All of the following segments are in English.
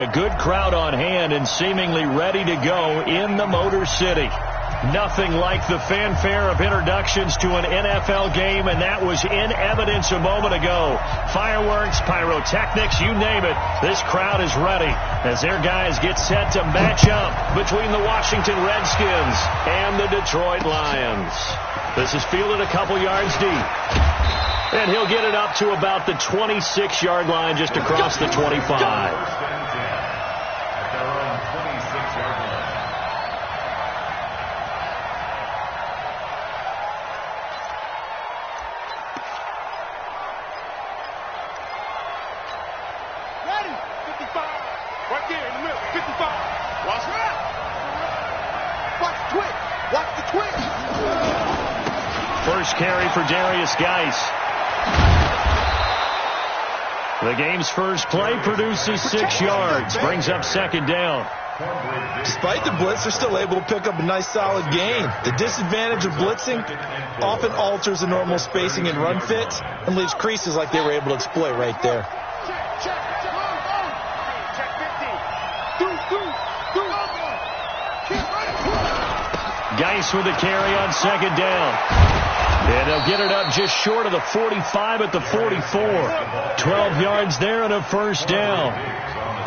A good crowd on hand and seemingly ready to go in the Motor City. Nothing like the fanfare of introductions to an NFL game, and that was in evidence a moment ago. Fireworks, pyrotechnics, you name it. This crowd is ready as their guys get set to match up between the Washington Redskins and the Detroit Lions. This is fielded a couple yards deep. And he'll get it up to about the 26-yard line just across the 25. First carry for Darius Geis. The game's first play produces 6 yards, brings up second down. Despite the blitz, they're still able to pick up a nice solid gain. The disadvantage of blitzing often alters the normal spacing and run fits and leaves creases like they were able to exploit right there. Geis with a carry on second down. And they'll get it up just short of the 45 at the 44. 12 yards there and a first down.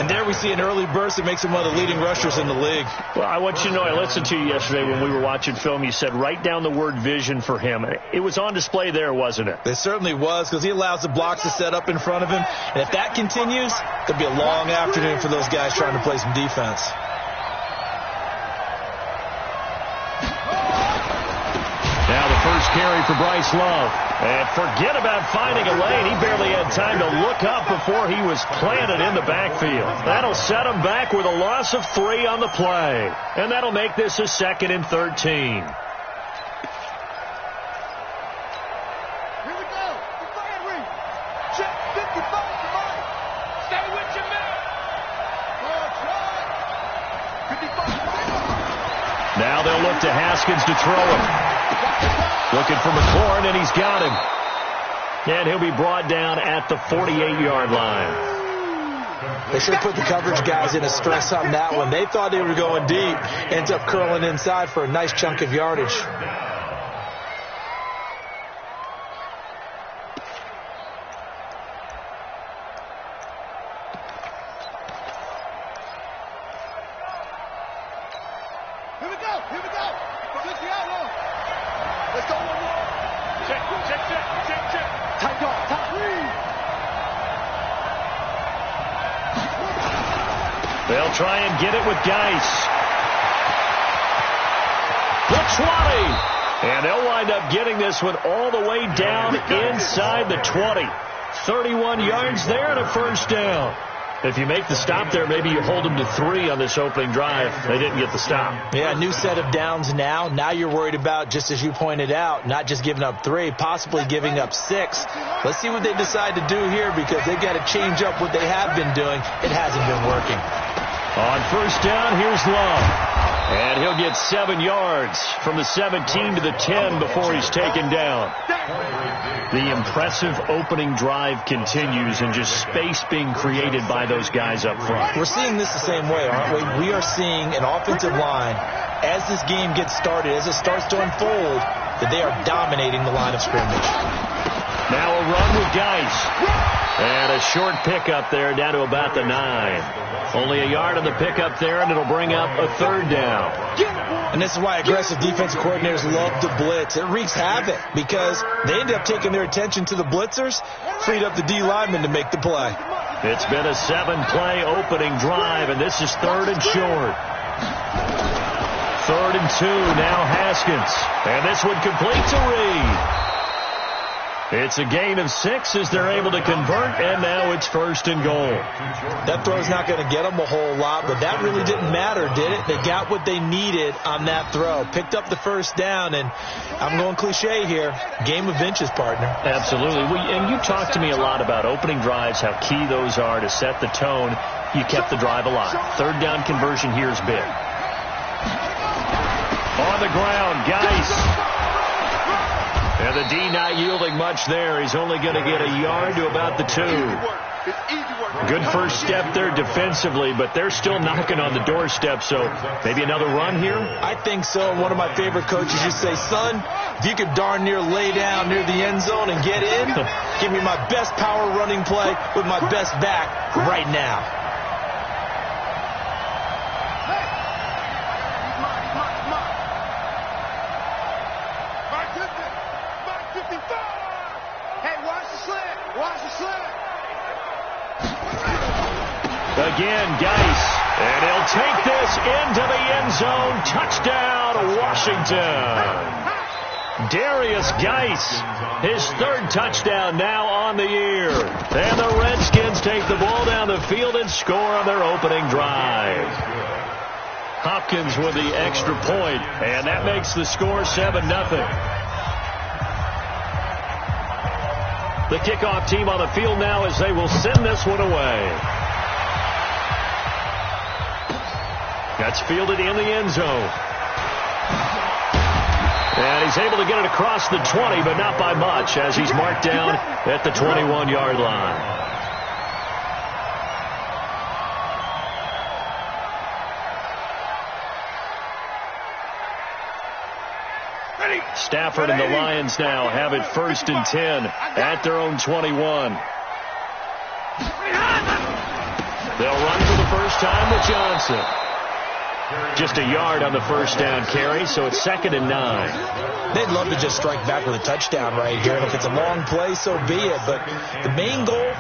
And there we see an early burst that makes him one of the leading rushers in the league. Well, I want you to know, I listened to you yesterday when we were watching film. You said write down the word vision for him. It was on display there, wasn't it? It certainly was, because he allows the blocks to set up in front of him. And if that continues, there'll be a long afternoon for those guys trying to play some defense. Now the first carry for Bryce Love. And forget about finding a lane. He barely had time to look up before he was planted in the backfield. That'll set him back with a loss of 3 on the play. And that'll make this a 2nd and 13. Now they'll look to Haskins to throw it. Looking for McLaurin, and he's got him. And he'll be brought down at the 48-yard line. They should have put the coverage guys in a stress on that one. They thought they were going deep. Ends up curling inside for a nice chunk of yardage. They'll try and get it with Geis. The 20. And they'll wind up getting this one all the way down inside the 20. 31 yards there and a first down. If you make the stop there, maybe you hold them to 3 on this opening drive. They didn't get the stop. Yeah, new set of downs now. Now you're worried about, just as you pointed out, not just giving up 3, possibly giving up 6. Let's see what they decide to do here, because they've got to change up what they have been doing. It hasn't been working. On first down, here's Love. And he'll get 7 yards from the 17 to the 10 before he's taken down. The impressive opening drive continues, and just space being created by those guys up front. We're seeing this the same way, aren't we? We are seeing an offensive line, as this game gets started, as it starts to unfold, that they are dominating the line of scrimmage. Now a run with Geis. And a short pickup there down to about the 9. Only a yard on the pickup there, and it'll bring up a 3rd down. And this is why aggressive defensive coordinators love to blitz. It wreaks havoc because they end up taking their attention to the blitzers, freed up the D linemen to make the play. It's been a 7-play opening drive, and this is 3rd and short. 3rd and 2, now Haskins. And this one completes a read. It's a gain of 6 as they're able to convert, and now it's 1st and goal. That throw's not going to get them a whole lot, but that really didn't matter, did it? They got what they needed on that throw. Picked up the first down, and I'm going cliche here, game of inches, partner. Absolutely. And you talked to me a lot about opening drives, how key those are to set the tone. You kept the drive alive. 3rd down conversion here is big. On the ground, Geis. And the D not yielding much there. He's only going to get a yard to about the 2. Good first step there defensively, but they're still knocking on the doorstep, so maybe another run here? I think so. One of my favorite coaches used to say, son, if you could darn near lay down near the end zone and get in, give me my best power running play with my best back right now. Again, JASE, and he'll take this into the end zone. Touchdown, Washington. Darius JASE, his third touchdown now on the year. And the Redskins take the ball down the field and score on their opening drive. Hopkins with the extra point, and that makes the score 7-0. The kickoff team on the field now as they will send this one away. That's fielded in the end zone. And he's able to get it across the 20, but not by much, as he's marked down at the 21-yard line. Stafford and the Lions now have it 1st and 10 at their own 21. They'll run for the first time with Johnson. Just a yard on the first down carry, so it's 2nd and 9. They'd love to just strike back with a touchdown right here, and if it's a long play, so be it. But the main goal,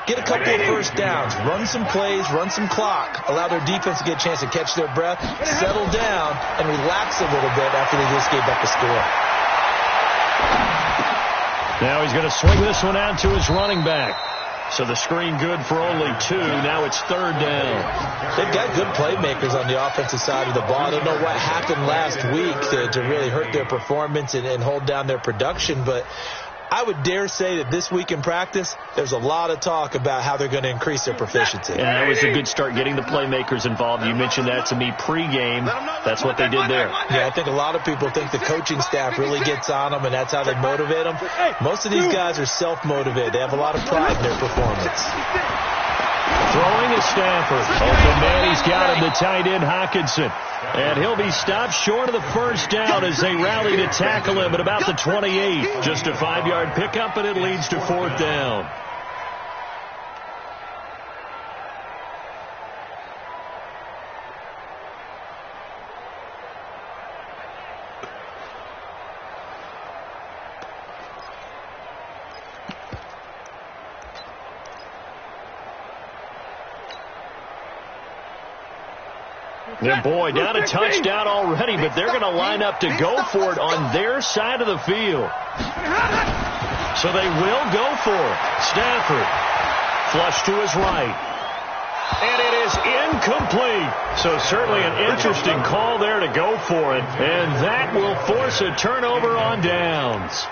get a couple of first downs, run some plays, run some clock, allow their defense to get a chance to catch their breath, settle down, and relax a little bit after they just gave up a score. Now he's going to swing this one out to his running back. So the screen good for only 2. Now it's 3rd down. They've got good playmakers on the offensive side of the ball. I don't know what happened last week to really hurt their performance and hold down their production, but I would dare say that this week in practice, there's a lot of talk about how they're going to increase their proficiency. And that was a good start, getting the playmakers involved. You mentioned that to me pregame. That's what they did there. Yeah, I think a lot of people think the coaching staff really gets on them, and that's how they motivate them. Most of these guys are self-motivated. They have a lot of pride in their performance. Throwing is Stafford. Open man, he's got him, the tight end Hawkinson. And he'll be stopped short of the first down as they rally to tackle him at about the 28. Just a 5-yard pickup, and it leads to 4th down. And boy, down a touchdown already, but they're going to line up to go for it on their side of the field. So they will go for it. Stafford, flush to his right. And it is incomplete. So certainly an interesting call there to go for it. And that will force a turnover on downs.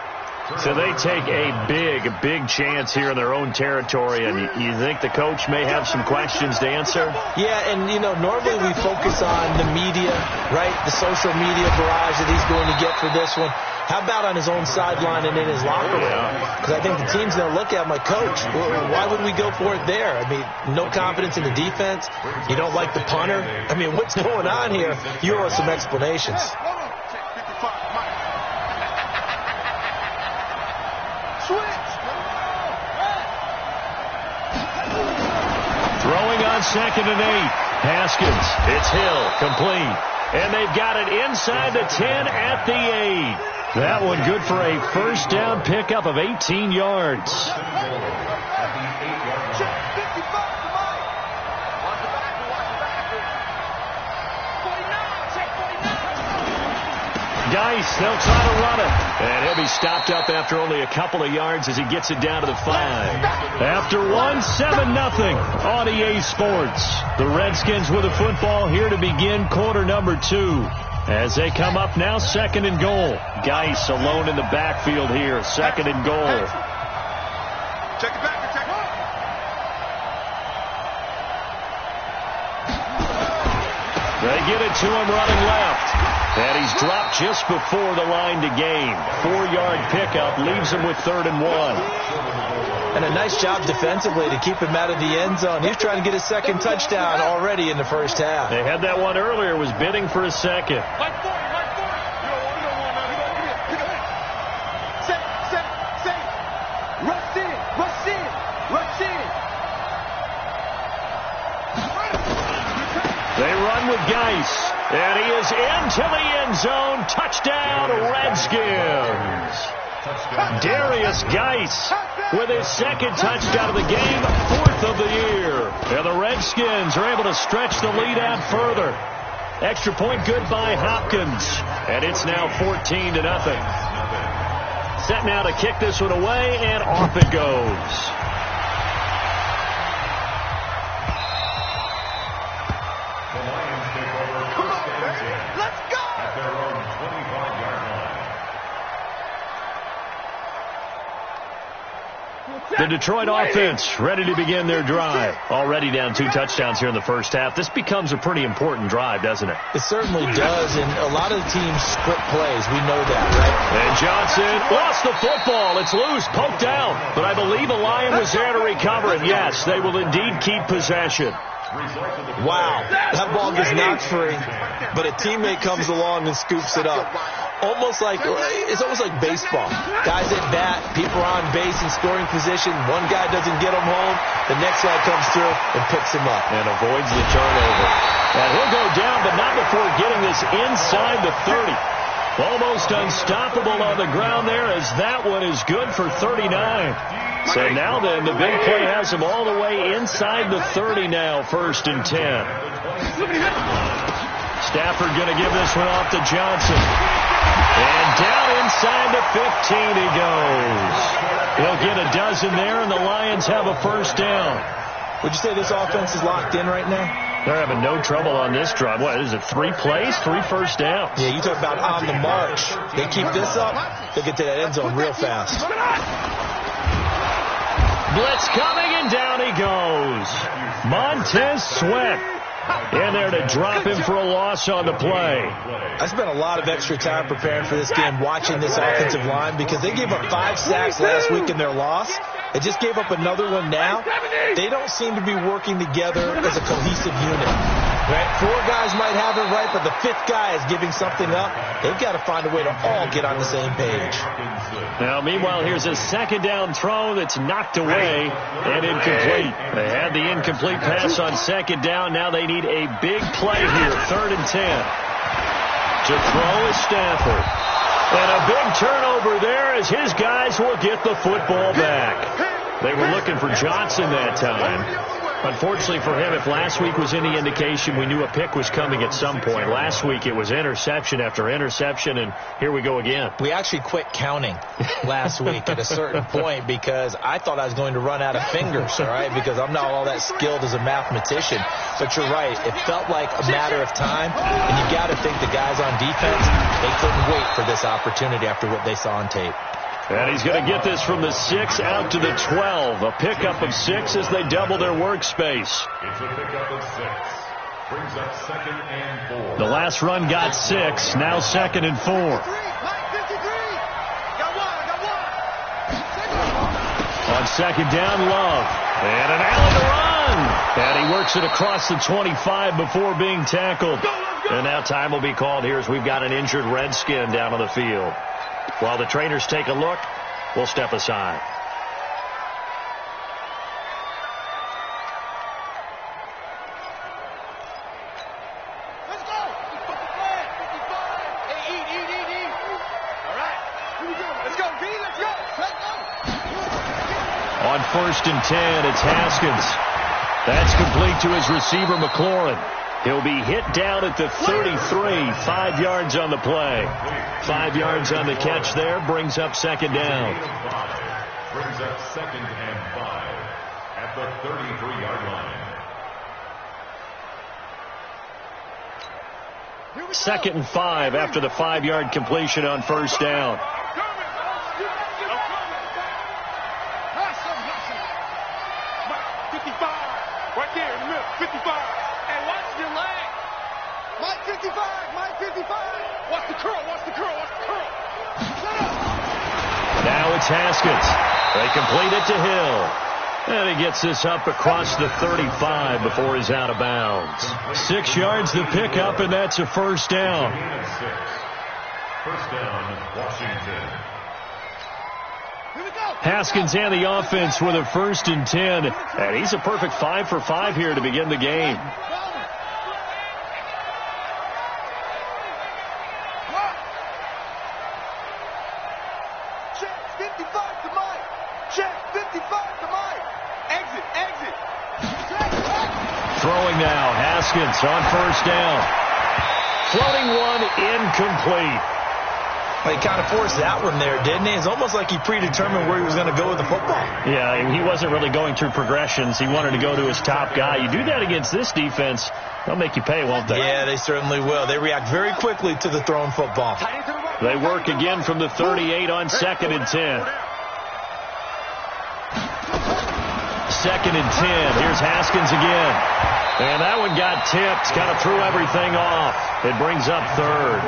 So they take a big chance here in their own territory, and you think the coach may have some questions to answer? Yeah, and, you know, normally we focus on the media, right, the social media barrage that he's going to get for this one. How about on his own sideline and in his locker room? Because I think the team's going to look at my coach. Why would we go for it there? I mean, no confidence in the defense. You don't like the punter. I mean, what's going on here? You owe us some explanations. Throwing on 2nd and 8. Haskins, it's Hill, complete. And they've got it inside the 10 at the 8. That one good for a first down pickup of 18 yards. JASE, they'll try to run it. And he'll be stopped up after only a couple of yards as he gets it down to the 5. After one, 7-0 on EA Sports. The Redskins with the football here to begin quarter number 2. As they come up now, 2nd and goal. JASE alone in the backfield here, 2nd and goal. Check it back. They get it to him running left. And he's dropped just before the line to gain. 4-yard pickup leaves him with 3rd and 1. And a nice job defensively to keep him out of the end zone. He's trying to get his second touchdown already in the first half. They had that one earlier, was bidding for a second. They run with JASE, and he is into the end zone. Touchdown, Redskins. Darius JASE with his second touchdown of the game, fourth of the year. And the Redskins are able to stretch the lead out further. Extra point good by Hopkins, and it's now 14-0. Set now to kick this one away, and off it goes. The Detroit offense ready to begin their drive. Already down 2 touchdowns here in the first half. This becomes a pretty important drive, doesn't it? It certainly does, and a lot of the teams split plays. We know that, right? And Johnson lost the football. It's loose, poked out. But I believe a Lion was there to recover it. Yes, they will indeed keep possession. Wow, that ball gets knocked free, but a teammate comes along and scoops it up. It's almost like baseball. Guys at bat, people are on base in scoring position. One guy doesn't get him home. The next guy comes through and picks him up. And avoids the turnover. And he'll go down, but not before getting this inside the 30. Almost unstoppable on the ground there, as that one is good for 39. So now then, the big play has him all the way inside the 30 now, 1st and 10. Stafford going to give this one off to Johnson. And down inside the 15 he goes. He'll get a dozen there, and the Lions have a first down. Would you say this offense is locked in right now? They're having no trouble on this drive. What is it, 3 plays, 3 first downs? Yeah, you talk about on the march. They keep this up, they'll get to that end zone real fast. Blitz coming, and down he goes. Montez Sweat in there to drop him for a loss on the play. I spent a lot of extra time preparing for this game, watching this offensive line, because they gave up 5 sacks last week in their loss. They just gave up another one now. They don't seem to be working together as a cohesive unit. Right? 4 guys might have it right, but the 5th guy is giving something up. They've got to find a way to all get on the same page. Now, meanwhile, here's a second down throw that's knocked away and incomplete. They had the incomplete pass on second down. Now they need a big play here, 3rd and 10. To throw is Stafford. And a big turnover there as his guys will get the football back. They were looking for Johnson that time. Unfortunately for him, if last week was any indication, we knew a pick was coming at some point. Last week it was interception after interception, and here we go again. We actually quit counting last week at a certain point because I thought I was going to run out of fingers, all right, because I'm not all that skilled as a mathematician. But you're right. It felt like a matter of time, and you got to think the guys on defense, they couldn't wait for this opportunity after what they saw on tape. And he's going to get this from the 6 out to the 12. A pickup of 6 as they double their workspace. It's a pickup of 6. Brings up 2nd and 4. The last run got 6. Now 2nd and 4. On second down, Love. And an alley to run. And he works it across the 25 before being tackled. And now time will be called here as we've got an injured Redskin down on the field. While the trainers take a look, we'll step aside. Let's go. Hey, eat. All right. Here we go. Let's go, B. Let's go. On 1st and 10, it's Haskins. That's complete to his receiver, McLaurin. He'll be hit down at the 33, 5 yards on the play. 5 yards on the catch there, brings up second down. Brings up 2nd and 5 at the 33-yard line. 2nd and 5 after the 5-yard completion on first down. Right there in the middle, 55. Hey, watch your leg. Mike 55. Watch the curl. Shut up. Now it's Haskins. They complete it to Hill. And he gets this up across the 35 before he's out of bounds. 6 yards the pickup, and that's a first down. First down, Washington. Haskins and the offense with a 1st and 10. And he's a perfect 5 for 5 here to begin the game. Throwing now, Haskins on 1st down. Floating one, incomplete. Well, he kind of forced that one there, didn't he? It's almost like he predetermined where he was going to go with the football. Yeah, he wasn't really going through progressions. He wanted to go to his top guy. You do that against this defense, they'll make you pay, won't they? Yeah, they certainly will. They react very quickly to the thrown football. They work again from the 38 on 2nd and 10. 2nd and 10. Here's Haskins again. And that one got tipped. Kind of threw everything off. It brings up 3rd.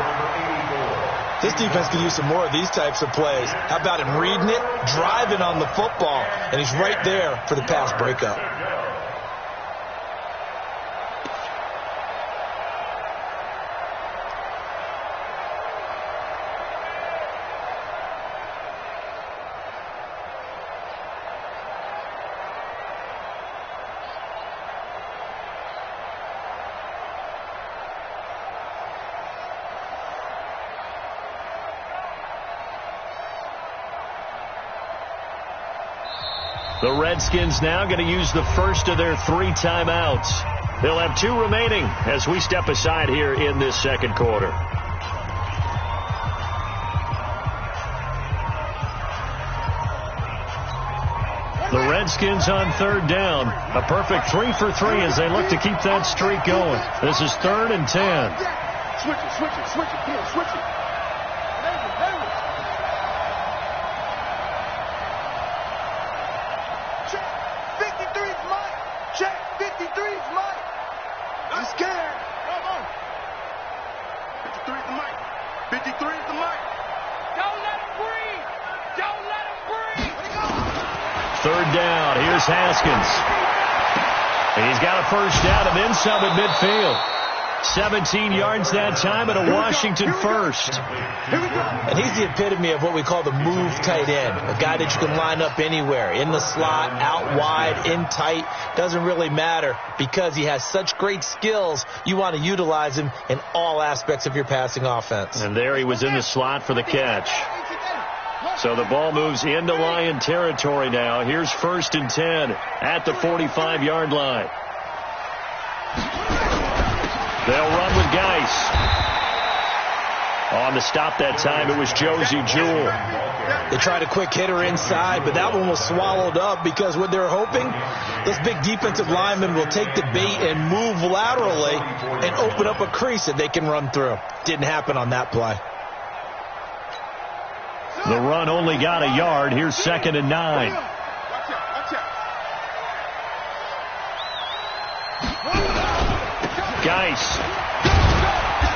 This defense could use some more of these types of plays. How about him reading it, driving on the football, and he's right there for the pass breakup. The Redskins now going to use the first of their 3 timeouts. They'll have 2 remaining as we step aside here in this 2nd quarter. The Redskins on 3rd down. A perfect 3 for 3 as they look to keep that streak going. This is 3rd and 10. Switch it, switch it, switch it, come on, switch it. Haskins. He's got a first down and then some at midfield. 17 yards that time and a Washington first. And he's the epitome of what we call the move tight end. A guy that you can line up anywhere. In the slot, out wide, in tight. Doesn't really matter because he has such great skills. You want to utilize him in all aspects of your passing offense. And there he was in the slot for the catch. So the ball moves into Lion territory now. Here's 1st and 10 at the 45-yard line. They'll run with Geis. On the stop that time, it was Josie Jewell. They tried a quick hitter inside, but that one was swallowed up because what they're hoping, those big defensive linemen will take the bait and move laterally and open up a crease that they can run through. Didn't happen on that play. The run only got a yard. Here's 2nd and 9. Geis.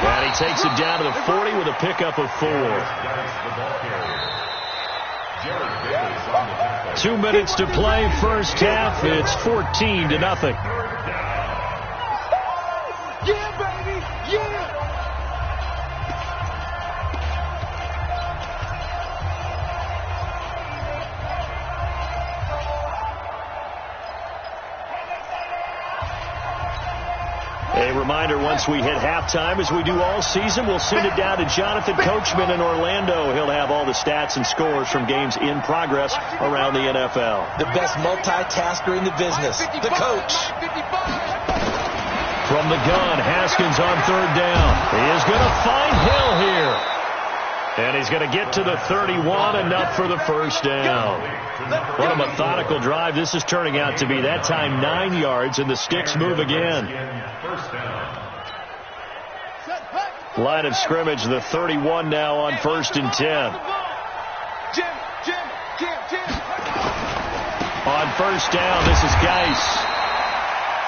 And he takes it down to the 40 with a pickup of 4. 2 minutes to play, first half. It's 14-0. Yeah, baby, yeah. A reminder, once we hit halftime, as we do all season, we'll send it down to Jonathan Coachman in Orlando. He'll have all the stats and scores from games in progress around the NFL. The best multitasker in the business, the coach. From the gun, Haskins on 3rd down. He is going to find Hill here. And he's going to get to the 31, enough for the first down. What a methodical drive this is turning out to be. That time 9 yards, and the sticks move again. Line of scrimmage, the 31 now on 1st and 10. On 1st down, this is Geis.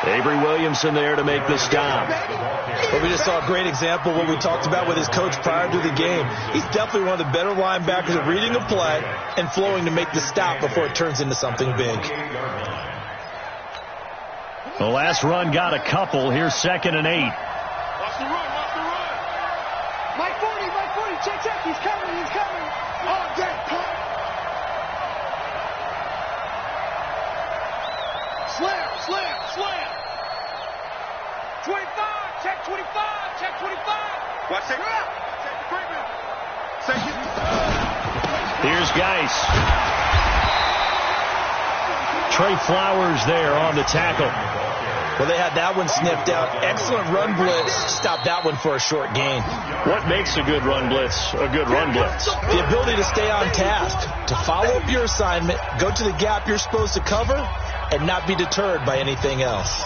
Avery Williamson there to make the stop. Well, we just saw a great example of what we talked about with his coach prior to the game. He's definitely one of the better linebackers at reading a play and flowing to make the stop before it turns into something big. The last run got a couple. Here's 2nd and 8. Watch the run, watch the run. Mike 40, check, he's coming. Oh, damn, pump. Slam. 25, check 25. Watch that. Check the treatment. Here's Geis. Trey Flowers there on the tackle. Well, they had that one sniffed out. Excellent run blitz. Stopped that one for a short gain. What makes a good run blitz a good run blitz? The ability to stay on task, to follow up your assignment, go to the gap you're supposed to cover, and not be deterred by anything else.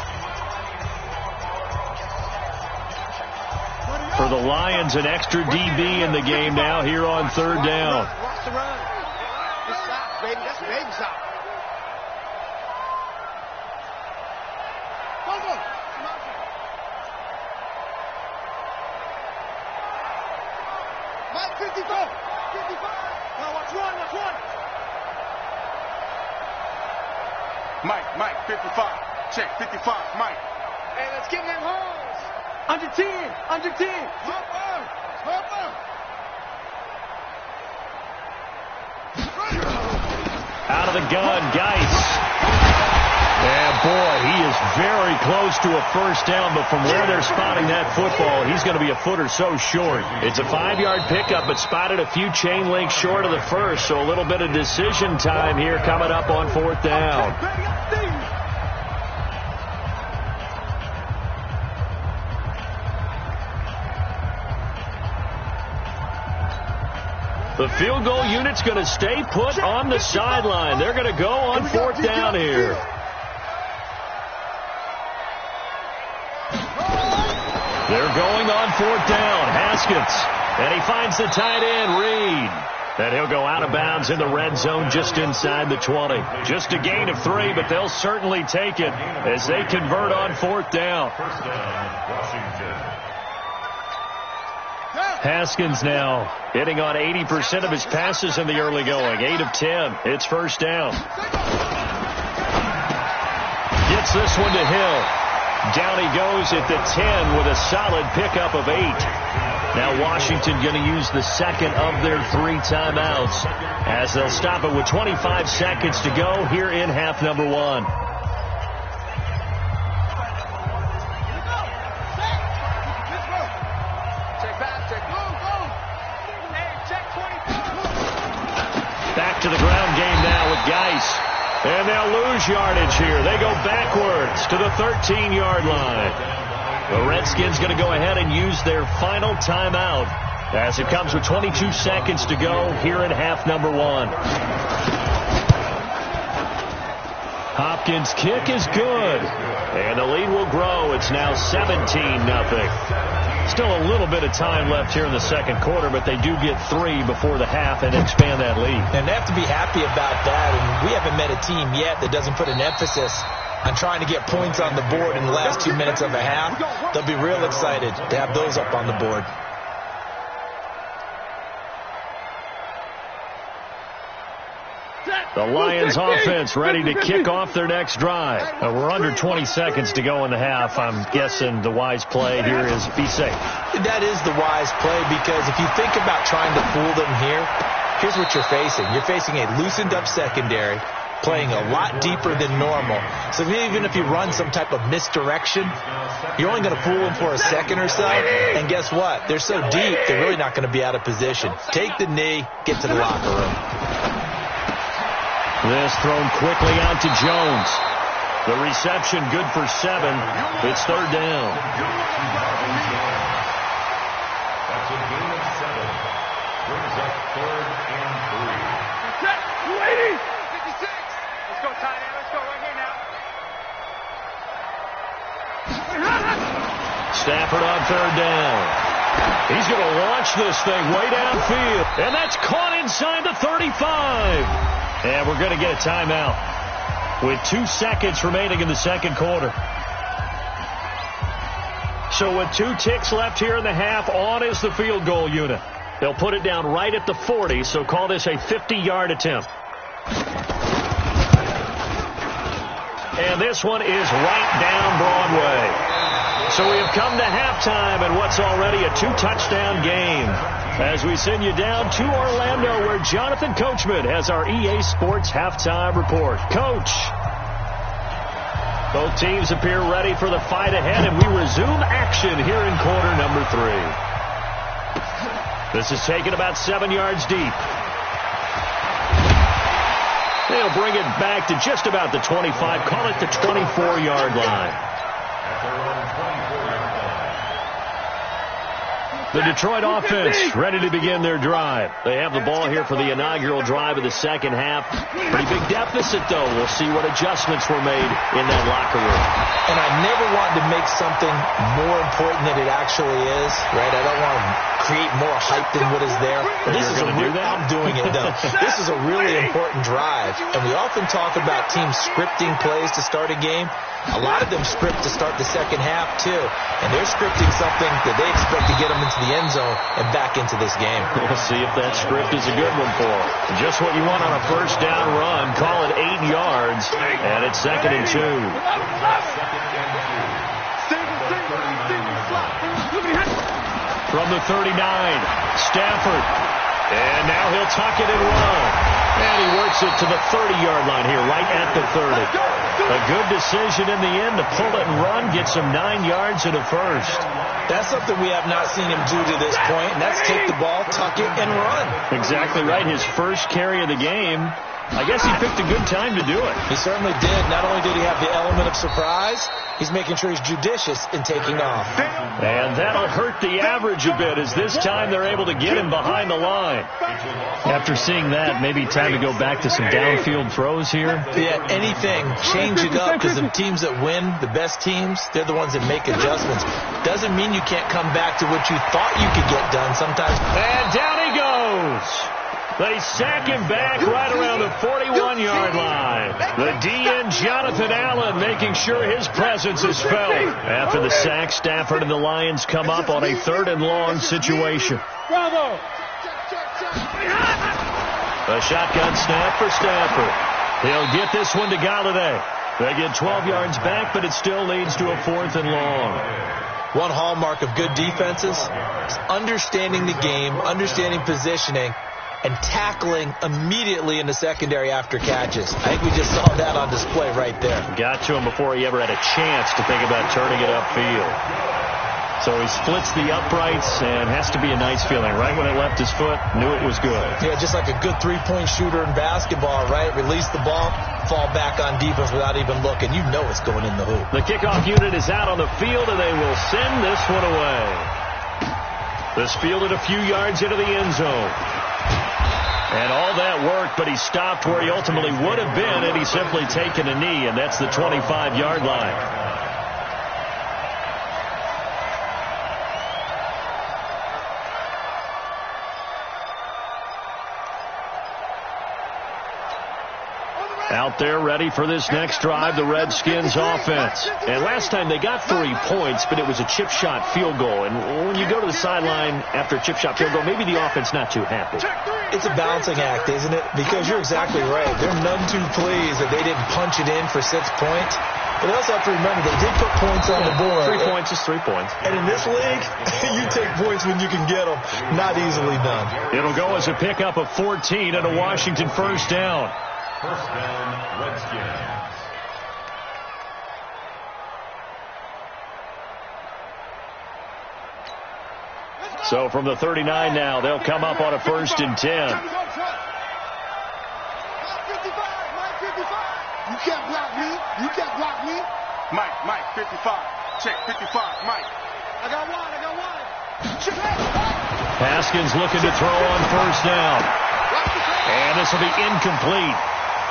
For the Lions, an extra DB in the game now here on 3rd down. Watch the run. Good stop, baby. That's a baby stop. Go. Mike 54. Now watch one. Mike, 55. Check, 55, Mike. Hey, let's give them holes. Under 10. Hop on. Out of the gun, Geis. And boy, he is very close to a first down, but from where they're spotting that football, he's going to be a foot or so short. It's a 5-yard pickup, but spotted a few chain links short of the first, so a little bit of decision time here coming up on 4th down. The field goal unit's going to stay put on the sideline. They're going to go on 4th down here. They're going on 4th down. Haskins. And he finds the tight end, Reed. And he'll go out of bounds in the red zone just inside the 20. Just a gain of 3, but they'll certainly take it as they convert on 4th down. First down, Washington. Haskins now hitting on 80% of his passes in the early going. 8 of 10. It's first down. Gets this one to Hill. Down he goes at the 10 with a solid pickup of 8. Now Washington going to use the second of their 3 timeouts as they'll stop it with 25 seconds to go here in half number 1. Back to the ground game now with Geis. And they'll lose yardage here. They go backwards to the 13-yard line. The Redskins going to go ahead and use their final timeout as it comes with 22 seconds to go here in half number 1. Hopkins' kick is good. And the lead will grow. It's now 17-0. Still a little bit of time left here in the second quarter, but they do get 3 before the half and expand that lead. And they have to be happy about that. And we haven't met a team yet that doesn't put an emphasis on trying to get points on the board in the last 2 minutes of a half. They'll be real excited to have those up on the board. The Lions offense ready to kick off their next drive. We're under 20 seconds to go in the half. I'm guessing the wise play here is be safe. That is the wise play, because if you think about trying to fool them here, here's what you're facing. You're facing a loosened up secondary, playing a lot deeper than normal. So even if you run some type of misdirection, you're only going to fool them for a second or so. And guess what? They're so deep, they're really not going to be out of position. Take the knee, get to the locker room. This thrown quickly out to Jones. The reception good for 7. It's third down. That's a gain of 7. Brings up 3rd and 3. 56. Let's go, tight end. Let's go right here now. Stafford on 3rd down. He's going to launch this thing way downfield. And that's caught inside the 35. And we're going to get a timeout with 2 seconds remaining in the second quarter. So with 2 ticks left here in the half, on is the field goal unit. They'll put it down right at the 40, so call this a 50-yard attempt. And this one is right down Broadway. So we have come to halftime in what's already a 2-touchdown game. As we send you down to Orlando, where Jonathan Coachman has our EA Sports halftime report. Coach. Both teams appear ready for the fight ahead, and we resume action here in quarter number 3. This is taken about 7 yards deep. They'll bring it back to just about the 25, call it the 24-yard line. The Detroit offense ready to begin their drive. They have the ball here for the inaugural drive of the second half. Pretty big deficit, though. We'll see what adjustments were made in that locker room. And I never want to make something more important than it actually is, right? I don't want to create more hype than what is there. But this is I'm doing it, though. This is a really important drive. And we often talk about teams scripting plays to start a game. A lot of them script to start the second half, too. And they're scripting something that they expect to get them into the end zone and back into this game. We'll see if that script is a good one for them. Just what you want on a first down run. Call it 8 yards, and it's 2nd and 2. From the 39, Stafford. And now he'll tuck it and run. And he works it to the 30-yard line here, right at the 30. A good decision in the end to pull it and run, get some 9 yards and a first. That's something we have not seen him do to this point, and that's take the ball, tuck it, and run. Exactly right. His first carry of the game. I guess he picked a good time to do it. He certainly did. Not only did he have the element of surprise, he's making sure he's judicious in taking off. And that'll hurt the average a bit, as this time they're able to get him behind the line. After seeing that, maybe time to go back to some downfield throws here. Yeah, anything. Change it up, because the teams that win, the best teams, they're the ones that make adjustments. Doesn't mean you can't come back to what you thought you could get done sometimes. And down he goes. They sack him back right around the 41-yard line. The DN, Jonathan Allen, making sure his presence is felt. After the sack, Stafford and the Lions come up on a 3rd and long situation. Bravo! A shotgun snap for Stafford. He'll get this one to Galladay. They get 12 yards back, but it still leads to a 4th and long. One hallmark of good defenses is understanding the game, understanding positioning, and tackling immediately in the secondary after catches. I think we just saw that on display right there. Got to him before he ever had a chance to think about turning it upfield. So he splits the uprights, and has to be a nice feeling. Right when it left his foot, knew it was good. Yeah, just like a good three-point shooter in basketball, right? Release the ball, fall back on defense without even looking. You know it's going in the hoop. The kickoff unit is out on the field, and they will send this one away. This fielded a few yards into the end zone. And all that worked, but he stopped where he ultimately would have been, and he's simply taken a knee, and that's the 25-yard line. Out there ready for this next drive, the Redskins offense. And last time they got 3 points, but it was a chip shot field goal. And when you go to the sideline after a chip shot field goal, maybe the offense not too happy. It's a balancing act, isn't it? Because you're exactly right. They're none too pleased that they didn't punch it in for 6 points. But they also have to remember they did put points on the board. 3 points is 3 points. And in this league, you take points when you can get them. Not easily done. It'll go as a pickup of 14 and a Washington first down. First down, Redskins. So from the 39 now, they'll come up on a 1st and 10. You can't block me. You can't block me. Mike, 55. Check, 55, Mike. I got one. Haskins looking to throw on 1st down. And this will be incomplete.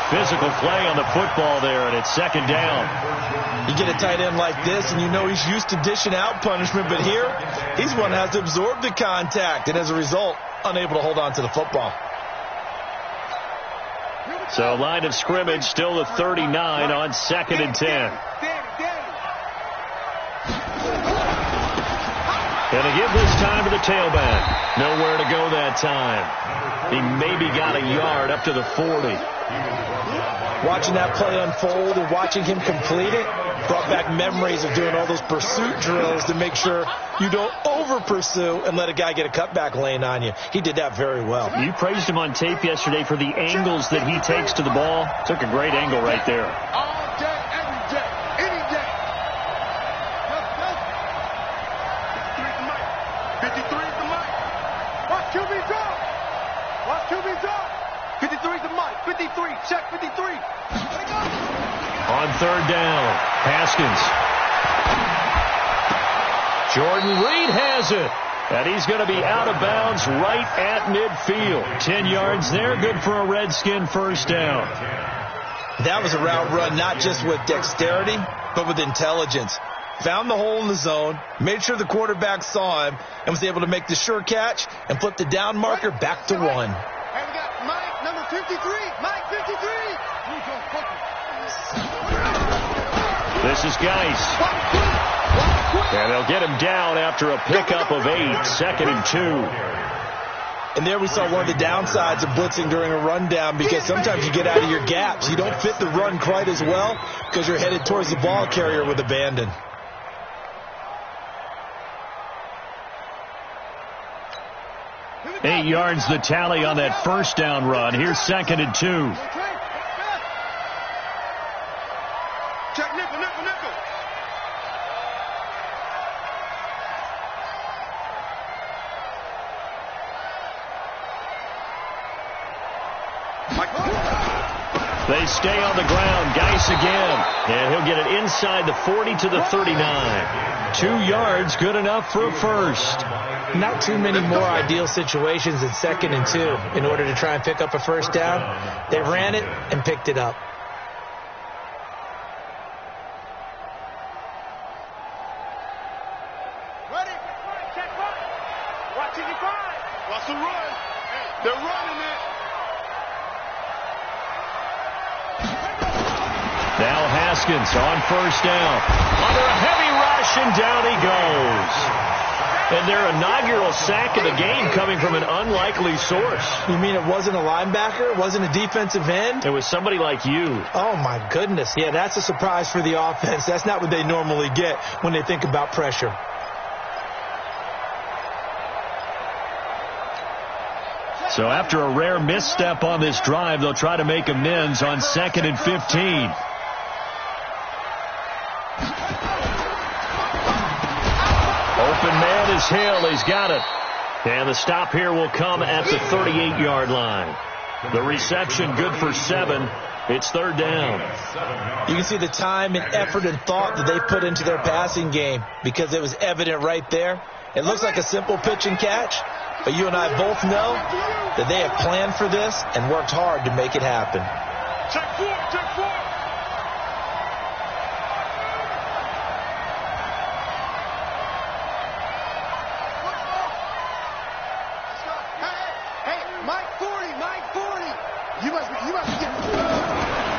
Physical play on the football there, and it's 2nd down. You get a tight end like this, and you know he's used to dishing out punishment, but here, he's one that has to absorb the contact, and as a result, unable to hold on to the football. So line of scrimmage still the 39 on 2nd and 10. And to give this time to the tailback. Nowhere to go that time. He maybe got a yard up to the 40. Watching that play unfold and watching him complete it brought back memories of doing all those pursuit drills to make sure you don't over-pursue and let a guy get a cutback lane on you. He did that very well. You praised him on tape yesterday for the angles that he takes to the ball. Took a great angle right there. All day, every day, any day. 53 is the mic. Watch QB's up. Watch QB's up. 53 is the mic. 53. Check 53. On third down, Haskins. Jordan Reed has it. And he's going to be out of bounds right at midfield. 10 yards there, good for a Redskin first down. That was a route run not just with dexterity, but with intelligence. Found the hole in the zone, made sure the quarterback saw him, and was able to make the sure catch and flip the down marker back to 1. And we got Mike, number 53. Mike, 53. This is Geis. And they'll get him down after a pickup of 8, 2nd and 2. And there we saw one of the downsides of blitzing during a rundown, because sometimes you get out of your gaps. You don't fit the run quite as well because you're headed towards the ball carrier with abandon. Eight yards the tally on that first down run. Here's 2nd and 2. Check nickel, nickel, nickel. They stay on the ground. Geis again. And he'll get it inside the 40 to the 39. 2 yards, good enough for a first. Not too many more ideal situations than 2nd and 2 in order to try and pick up a first down. They ran it and picked it up. Ready? Check one. Watch it, watch the run. They're running it. Now Haskins on first down. Under a heavy rush, and down he goes. And their inaugural sack of the game coming from an unlikely source. You mean it wasn't a linebacker? It wasn't a defensive end? It was somebody like you. Oh, my goodness. Yeah, that's a surprise for the offense. That's not what they normally get when they think about pressure. So after a rare misstep on this drive, they'll try to make amends on 2nd and 15. Open man is Hill. He's got it. And the stop here will come at the 38-yard line. The reception good for 7. It's third down. You can see the time and effort and thought that they put into their passing game, because it was evident right there. It looks like a simple pitch and catch, but you and I both know that they have planned for this and worked hard to make it happen. Check 4, check 4.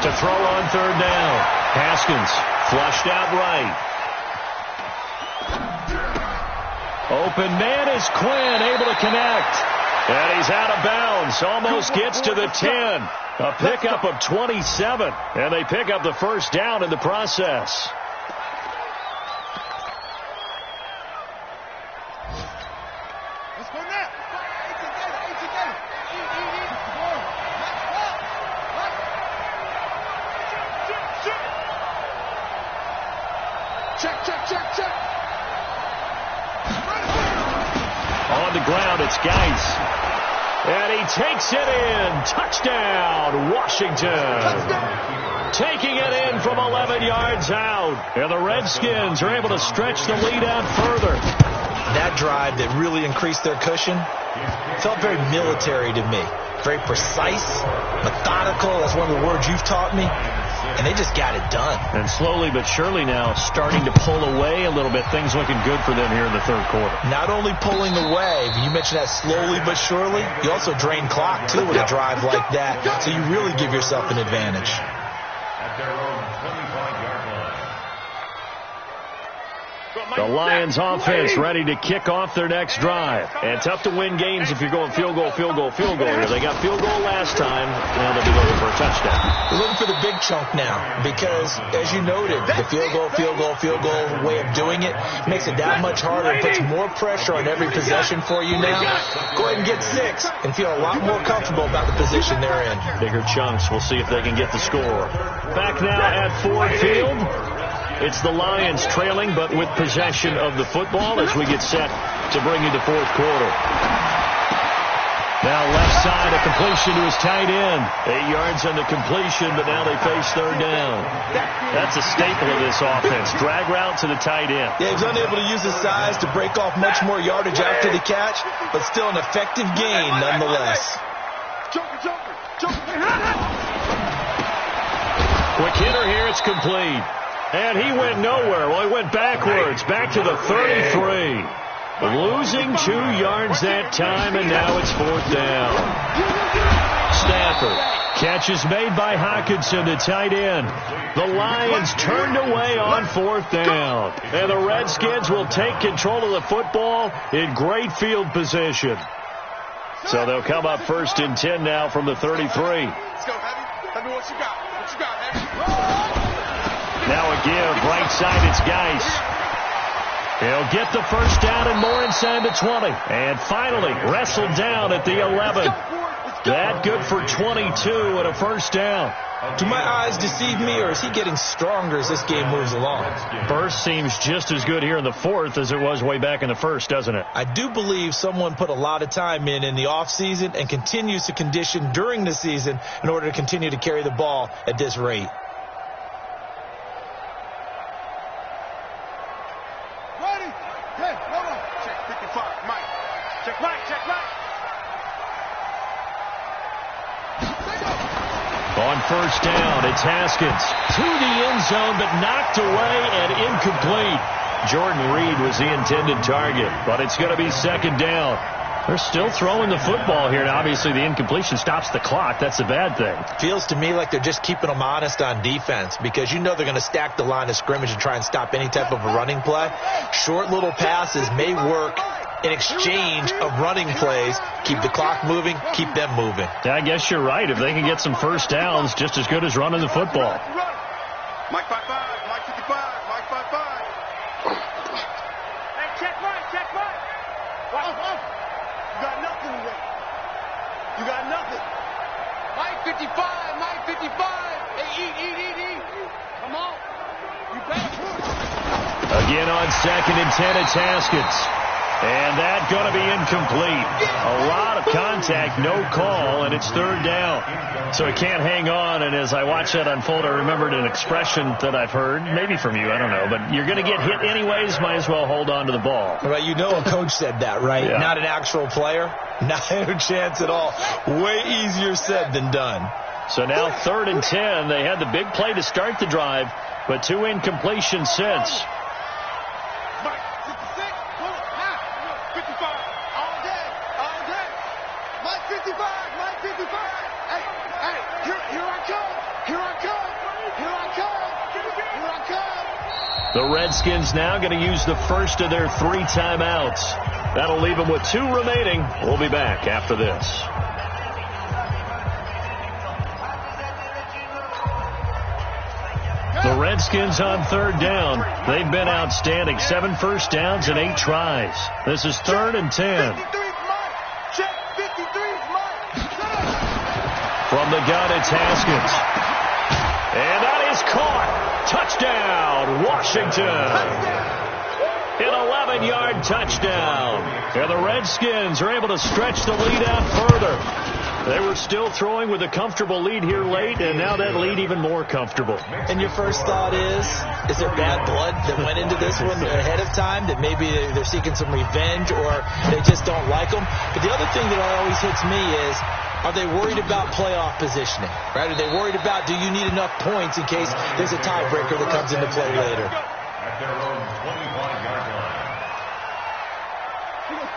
To throw on third down. Haskins flushed out right. Open man is Quinn, able to connect. And he's out of bounds. Almost gets to the 10. A pickup of 27. And they pick up the first down in the process. Let's go now. Check. On the ground, it's Geis. And he takes it in. Touchdown, Washington. Touchdown. Taking it in from 11 yards out. And the Redskins are able to stretch the lead out further. That drive that really increased their cushion felt very military to me. Very precise, methodical. That's one of the words you've taught me. And they just got it done. And slowly but surely now starting to pull away a little bit. Things looking good for them here in the third quarter. Not only pulling away, but you mentioned that slowly but surely. You also drain clock, too, with a drive like that. So you really give yourself an advantage. At their own 25-yard line. The Lions offense ready to kick off their next drive. And tough to win games if you're going field goal here. They got field goal last time. Now they'll be looking for a touchdown. They're looking for the big chunk now because, as you noted, the field goal way of doing it makes it that much harder. It puts more pressure on every possession for you now. Go ahead and get 6 and feel a lot more comfortable about the position they're in. Bigger chunks. We'll see if they can get the score. Back now at Ford Field. It's the Lions trailing, but with possession of the football as we get set to bring you the fourth quarter. Now left side, a completion to his tight end. 8 yards on the completion, but now they face third down. That's a staple of this offense. Drag route to the tight end. Yeah, he was unable to use his size to break off much more yardage after the catch, but still an effective gain nonetheless. Quick hitter here, it's complete. And he went nowhere. Well, he went backwards, back to the 33. Losing 2 yards that time, and now it's fourth down. Stafford. Catch is made by Hockenson, the tight end. The Lions turned away on fourth down. And the Redskins will take control of the football in great field position. So they'll come up first and 10 now from the 33. Let's go, Heavy. Heavy, what you got? What you got, Heavy? Now a give, right side, it's Geis. He'll get the first down and more inside the 20. And finally wrestled down at the 11. That good for 22 and a first down. Do my eyes deceive me, or is he getting stronger as this game moves along? Burst seems just as good here in the fourth as it was way back in the first, doesn't it? I do believe someone put a lot of time in the offseason and continues to condition during the season in order to continue to carry the ball at this rate. On first down, it's Haskins to the end zone, but knocked away and incomplete. Jordan Reed was the intended target, but it's going to be second down. They're still throwing the football here, and obviously the incompletion stops the clock. That's a bad thing. Feels to me like they're just keeping them honest on defense because you know they're going to stack the line of scrimmage and try and stop any type of a running play. Short little passes may work in exchange of running plays. Keep the clock moving, keep them moving. Yeah, I guess you're right. If they can get some first downs, just as good as running the football. Mike 5-5, Mike 55, Mike 5-5. Hey, check right. You got nothing today. You got nothing. Mike 55, Mike 55. Hey, eat. Come on. You better push. Again on second and 10, it's Haskins. And that's going to be incomplete. A lot of contact, no call, and it's third down. So it can't hang on, and as I watch that unfold, I remembered an expression that I've heard, maybe from you, I don't know, but you're going to get hit anyways, might as well hold on to the ball. Right, you know a coach said that, right? Yeah. Not an actual player. Not a chance at all. Way easier said than done. So now third and 10. They had the big play to start the drive, but 2 incompletions since. The Redskins now going to use the first of their 3 timeouts. That'll leave them with 2 remaining. We'll be back after this. The Redskins on third down. They've been outstanding. 7 first downs and 8 tries. This is third and 10. From the gun, it's Haskins. And that is caught. Touchdown, Washington. An 11-yard touchdown. And the Redskins are able to stretch the lead out further. They were still throwing with a comfortable lead here late, and now that lead even more comfortable. And your first thought is there bad blood that went into this one ahead of time, that maybe they're seeking some revenge or they just don't like them? But the other thing that always hits me is, are they worried about playoff positioning? Right? Are they worried about, do you need enough points in case there's a tiebreaker that comes into play later? At their own 25-yard line.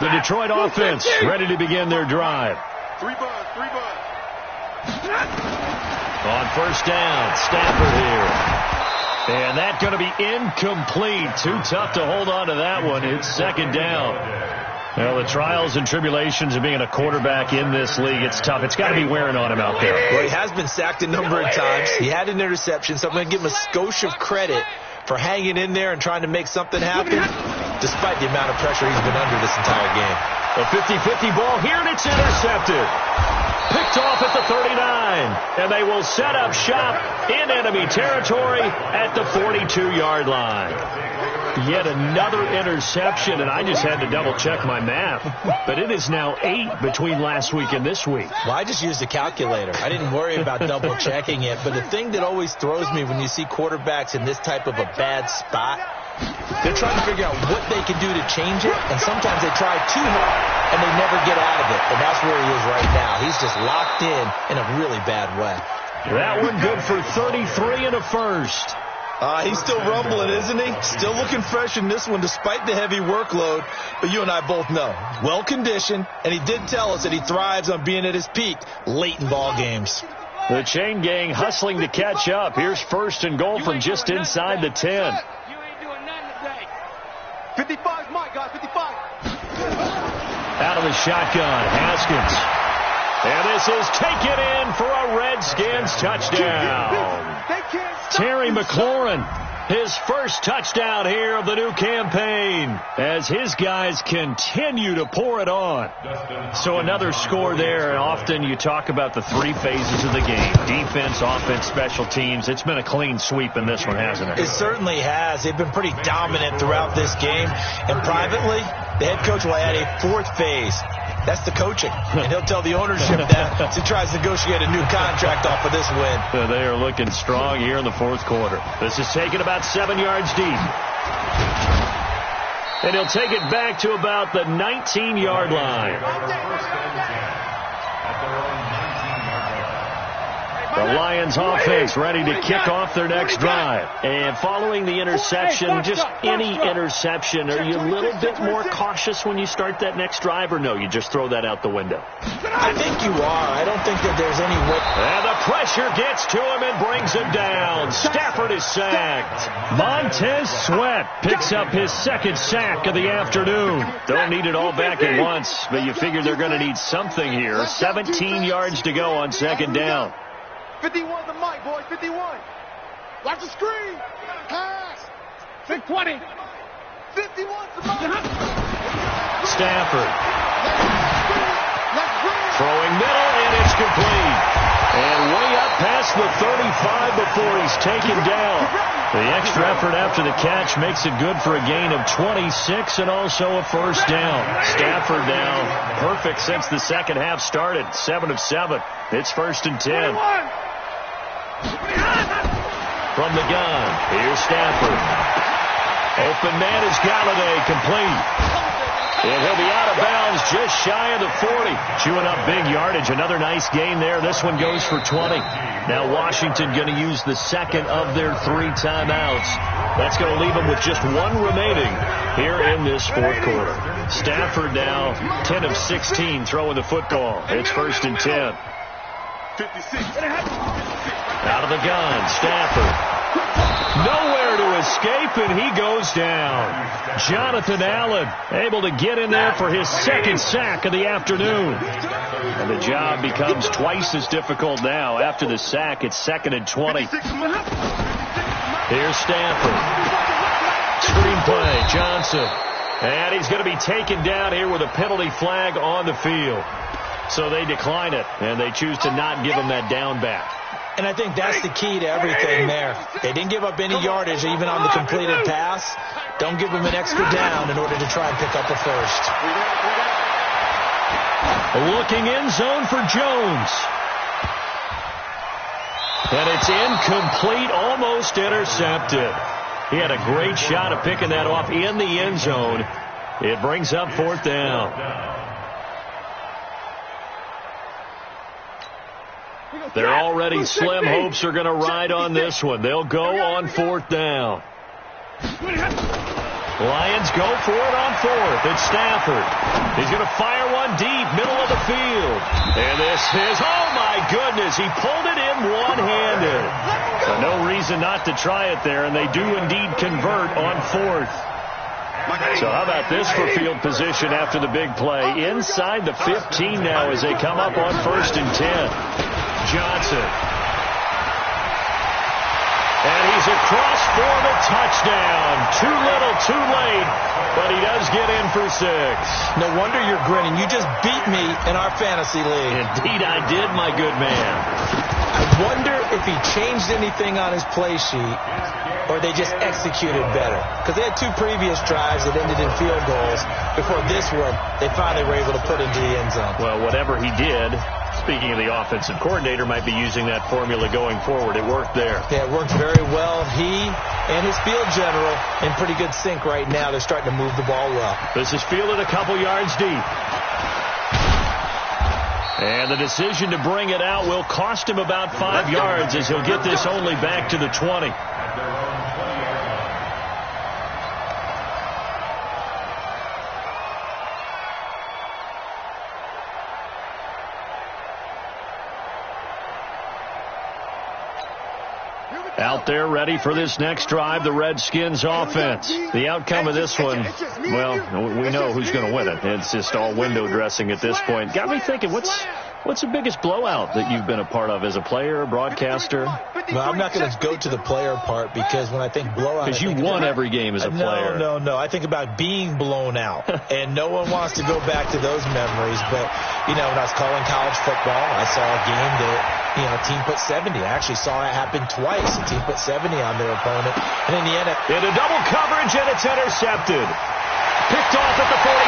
The Detroit offense ready to begin their drive. 3 bud. On first down, Stafford here. And that's going to be incomplete. Too tough to hold on to that one. It's second down. Well, the trials and tribulations of being a quarterback in this league, it's tough. It's got to be wearing on him out there. Well, he has been sacked a number of times. He had an interception, so I'm going to give him a skosh of credit for hanging in there and trying to make something happen, despite the amount of pressure he's been under this entire game. A 50-50 ball here, and it's intercepted. Picked off at the 39, and they will set up shop in enemy territory at the 42-yard line. Yet another interception, and I just had to double-check my math. But it is now 8 between last week and this week. Well, I just used a calculator. I didn't worry about double-checking it. But the thing that always throws me when you see quarterbacks in this type of a bad spot, they're trying to figure out what they can do to change it, and sometimes they try too hard, and they never get out of it. And that's where he is right now. He's just locked in a really bad way. That one good for 33 and a first. He's still rumbling, isn't he? Still looking fresh in this one despite the heavy workload. But you and I both know, well-conditioned, and he did tell us that he thrives on being at his peak late in ball games. The chain gang hustling to catch up. Here's first and goal from just inside the 10. You ain't doing nothing today. 55's my guy, 55. Out of the shotgun, Haskins. And this is taken in for a Redskins touchdown. Terry McLaurin, his first touchdown here of the new campaign as his guys continue to pour it on. So another score there, and often you talk about the 3 phases of the game. Defense, offense, special teams. It's been a clean sweep in this one, hasn't it? It certainly has. They've been pretty dominant throughout this game. And privately, the head coach will add a 4th phase. That's the coaching. And he'll tell the ownership that as he tries to negotiate a new contract off of this win. They are looking strong here in the 4th quarter. This is taken about 7 yards deep. And he'll take it back to about the 19-yard line. The Lions offense ready to kick off their next drive. And following the interception, just any interception, are you a little bit more cautious when you start that next drive, or no, you just throw that out the window? I think you are. I don't think that there's any way. And the pressure gets to him and brings him down. Stafford is sacked. Montez Sweat picks up his 2nd sack of the afternoon. Don't need it all back at once, but you figure they're going to need something here. 17 yards to go on 2nd down. 51 the mic, boys, 51. Watch the screen. Pass. 620. 51 the mic. Stafford. Throwing middle, and it's complete. And way up past the 35 before he's taken down. The extra effort after the catch makes it good for a gain of 26 and also a first down. Stafford now perfect since the second half started. 7 of 7. It's 1st and 10. From the gun, here's Stafford. Open man is Galladay, complete. And he'll be out of bounds just shy of the 40. Chewing up big yardage. Another nice gain there. This one goes for 20. Now Washington going to use the 2nd of their 3 timeouts. That's going to leave them with just 1 remaining here in this 4th quarter. Stafford now 10 of 16 throwing the football. It's 1st and 10. 56. Out of the gun, Stafford. Nowhere to escape, and he goes down. Jonathan Allen able to get in there for his 2nd sack of the afternoon. And the job becomes twice as difficult now. After the sack, it's 2nd and 20. Here's Stafford. Screenplay, Johnson. And he's going to be taken down here with a penalty flag on the field. So they decline it, and they choose to not give him that down back. And I think that's the key to everything there. They didn't give up any yardage even on the completed pass. Don't give them an extra down in order to try and pick up a first. Looking end zone for Jones. And it's incomplete, almost intercepted. He had a great shot of picking that off in the end zone. It brings up 4th down. They're already slim hopes are going to ride on this one. They'll go on 4th down. Lions go for it on fourth. It's Stafford. He's going to fire one deep, middle of the field. And this is, oh my goodness, he pulled it in one-handed. So no reason not to try it there, and they do indeed convert on fourth. So how about this for field position after the big play? Inside the 15 now as they come up on 1st and 10. Johnson. And he's across for the touchdown. Too little, too late, but he does get in for 6. No wonder you're grinning. You just beat me in our fantasy league. Indeed I did, my good man. I wonder if he changed anything on his play sheet or they just executed better. Because they had 2 previous drives that ended in field goals. Before this one, they finally were able to put into the end zone. Well, whatever he did, speaking of the offensive coordinator, might be using that formula going forward. It worked there. Yeah, it worked very well. He and his field general in pretty good sync right now. They're starting to move the ball well. This is fielded a couple yards deep. And the decision to bring it out will cost him about 5 yards as he'll get this only back to the 20. Out there ready for this next drive, the Redskins offense. The outcome of this one, well, we know who's going to win it. It's just all window dressing at this point. Got me thinking, what's the biggest blowout that you've been a part of as a player, broadcaster? Well, I'm not going to go to the player part because when I think blowout... Because you won every game as a player. No. I think about being blown out, and no one wants to go back to those memories. But, when I was calling college football, I saw a game that... a team put 70. I actually saw it happen twice. A team put 70 on their opponent. And in the end... Into double coverage, and it's intercepted. Picked off at the 46.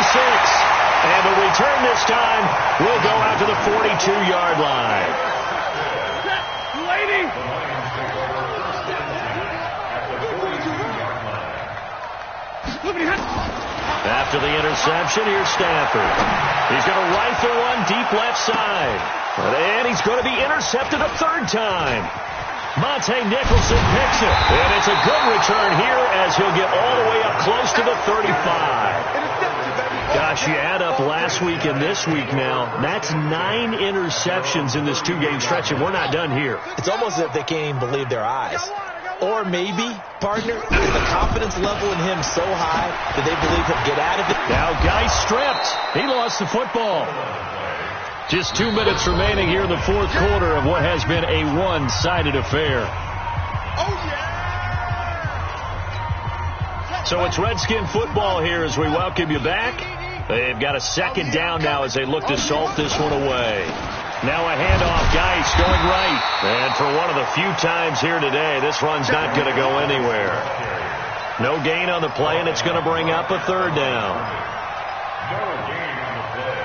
And the return this time will go out to the 42-yard line. After the interception, here's Stafford. He's going to rifle one deep left side. And he's going to be intercepted a 3rd time. Monte Nicholson picks it. And it's a good return here as he'll get all the way up close to the 35. Gosh, you add up last week and this week now, that's 9 interceptions in this 2-game stretch, and we're not done here. It's almost as if they can't even believe their eyes. Or maybe, partner, is the confidence level in him so high that they believe he'll get out of it. Now, Guy stripped. He lost the football. Just 2 minutes remaining here in the 4th quarter of what has been a one-sided affair. So it's Redskin football here as we welcome you back. They've got a 2nd down now as they look to salt this one away. Now a handoff, Geis going right. And for one of the few times here today, this run's not going to go anywhere. No gain on the play, and it's going to bring up a 3rd down. No gain on the play.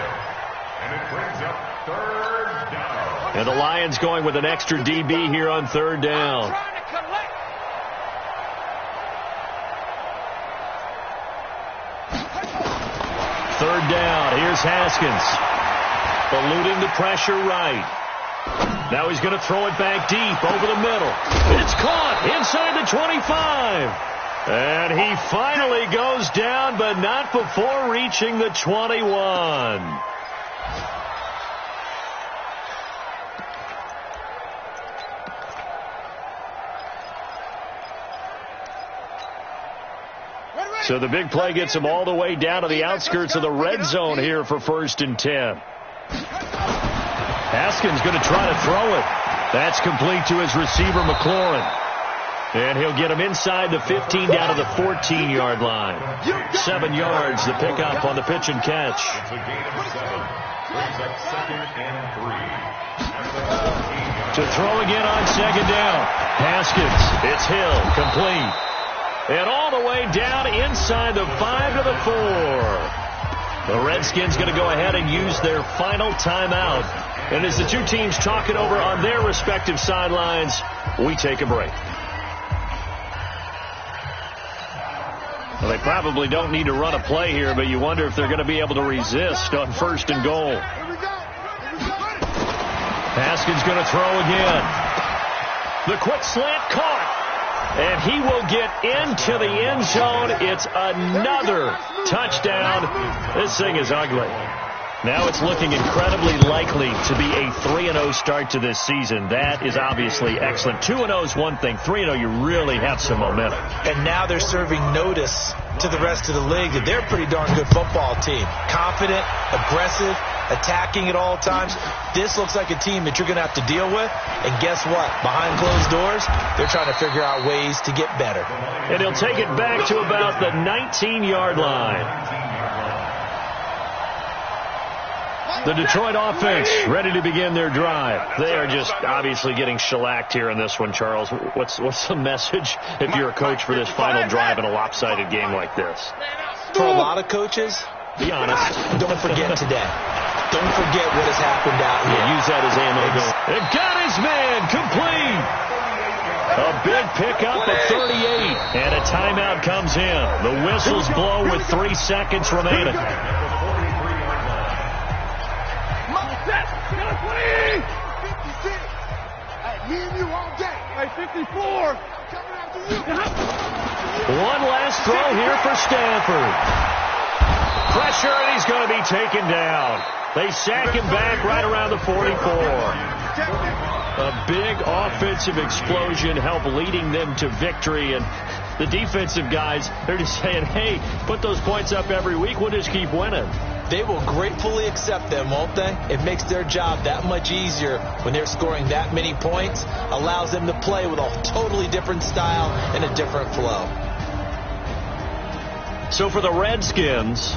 And it brings up 3rd down. And the Lions going with an extra DB here on 3rd down. Third down. Here's Haskins. Eluding the pressure right. Now he's going to throw it back deep over the middle. It's caught inside the 25. And he finally goes down, but not before reaching the 21. So the big play gets him all the way down to the outskirts of the red zone here for 1st and 10. Haskins going to try to throw it. That's complete to his receiver, McLaurin. And he'll get him inside the 15 down to the 14-yard line. 7 yards to pick up on the pitch and catch. It's a gain of 7. Brings up 2nd and 3. To throw again on 2nd down. Haskins. It's Hill. Complete. And all the way down inside the 5 to the 4. The Redskins going to go ahead and use their final timeout. And as the two teams talk it over on their respective sidelines, we take a break. Well, they probably don't need to run a play here, but you wonder if they're going to be able to resist on 1st and goal. Haskins going to throw again. The quick slant caught. And he will get into the end zone. It's another touchdown. This thing is ugly. Now it's looking incredibly likely to be a 3-0 start to this season. That is obviously excellent. 2-0 is one thing. 3-0, you really have some momentum. And now they're serving notice to the rest of the league that they're a pretty darn good football team. Confident, aggressive, attacking at all times. This looks like a team that you're going to have to deal with. And guess what? Behind closed doors, they're trying to figure out ways to get better. And he'll take it back to about the 19-yard line. The Detroit offense ready to begin their drive. They are just obviously getting shellacked here in this one, Charles. What's the message if you're a coach for this final drive in a lopsided game like this? For a lot of coaches, be honest, don't forget today. Don't forget what has happened out here. Use that as ammo. They've got his man complete. A big pickup of 38. And a timeout comes in. The whistles blow with 3 seconds remaining. Hey, 54. One last throw here for Stanford. Pressure, and he's going to be taken down. They sack him back right around the 44. A big offensive explosion helped leading them to victory, and the defensive guys, they're just saying, hey, put those points up every week. We'll just keep winning. They will gratefully accept them, won't they? It makes their job that much easier when they're scoring that many points. Allows them to play with a totally different style and a different flow. So for the Redskins,